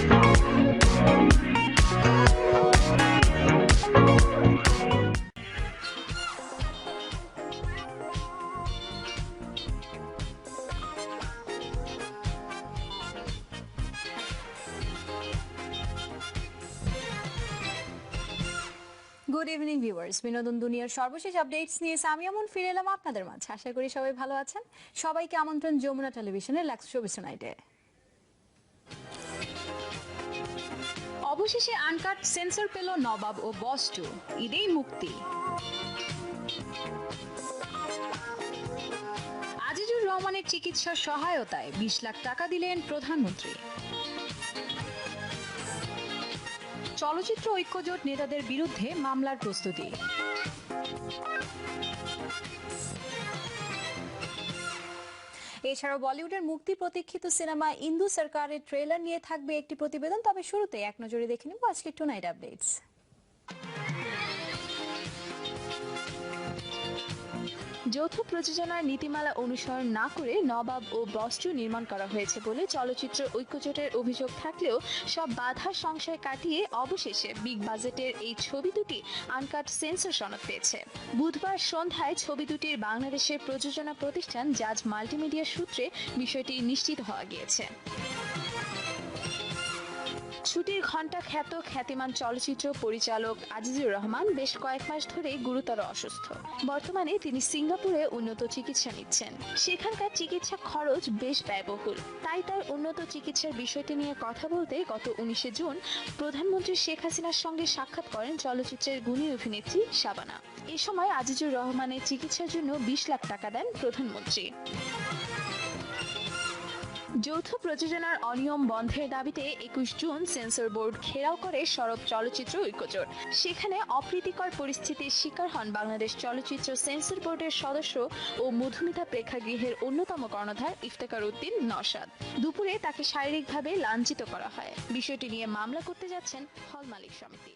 Good evening viewers, বিনোদন দুনিয়ার সর্বশেষ আপডেটস নিয়ে সামিয়া মুন ফিরে এলাম আপনাদের মাঝে। আশা করি সবাই ভালো আছেন। সবাইকে আমন্ত্রণ যমুনা টেলিভিশনের লাক্স শোবিস নাইটে। অবশেষে আনকাট সেন্সর পেল নবাব ও বস 2, ঈদেই মুক্তি। আজিজুর রহমানের চিকিৎসার সহায়তায় 20 লাখ টাকা দিলেন প্রধানমন্ত্রী। চলচ্চিত্র ঐক্যজোট নেতাদের বিরুদ্ধে মামলার প্রস্তুতি। এছাড়াও বলিউডের মুক্তি প্রতীক্ষিত সিনেমা ইন্দু সরকারের ট্রেলার নিয়ে থাকবে একটি প্রতিবেদন। তবে শুরুতে এক নজরে দেখে নেব আজকের টুনাইট আপডেটস। যৌথ প্রযোজনার নীতিমালা অনুসরণ না করে নবাব ও বস 2 নির্মাণ করা হয়েছে বলে চলচ্চিত্র ঐক্যজোটের অভিযোগ থাকলেও সব বাধা সংশয় কাটিয়ে অবশেষে বিগ বাজেটের এই ছবি দুটি আনকাট সেন্সর সনদ পেয়েছে। বুধবার সন্ধ্যায় ছবি দুটির বাংলাদেশের প্রযোজনা প্রতিষ্ঠান জাজ মাল্টিমিডিয়া সূত্রে বিষয়টি নিশ্চিত হওয়া গিয়েছে। ছুটির ঘণ্টা খ্যাতিমান চলচ্চিত্র পরিচালক আজিজুর রহমান বেশ কয়েক মাস ধরে গুরুতর অসুস্থ। বর্তমানে তিনি সিঙ্গাপুরে উন্নত চিকিৎসা নিচ্ছেন। সেখানকার চিকিৎসা খরচ বেশ ব্যয়বহুল। তাই তার উন্নত চিকিৎসার বিষয়টি নিয়ে কথা বলতে গত 19 জুন প্রধানমন্ত্রী শেখ হাসিনার সঙ্গে সাক্ষাৎ করেন চলচ্চিত্রের গুণী অভিনেত্রী শাবানা। এ সময় আজিজুর রহমানের চিকিৎসার জন্য 20 লাখ টাকা দেন প্রধানমন্ত্রী। যৌথ প্রযোজনার অনিয়ম বন্ধের দাবিতে 21 জুন সেন্সর বোর্ড ঘেরাও করে সরব চলচ্চিত্র ঐক্যজোট। সেখানে অপ্রীতিকর পরিস্থিতির শিকার হন বাংলাদেশ চলচ্চিত্র সেন্সর বোর্ডের সদস্য ও মধুমিতা প্রেক্ষাগৃহের অন্যতম কর্ণধার ইফতেখার উদ্দিন নওশাদ। দুপুরে তাকে শারীরিকভাবে লাঞ্ছিত করা হয়। বিষয়টি নিয়ে মামলা করতে যাচ্ছেন হল মালিক সমিতি।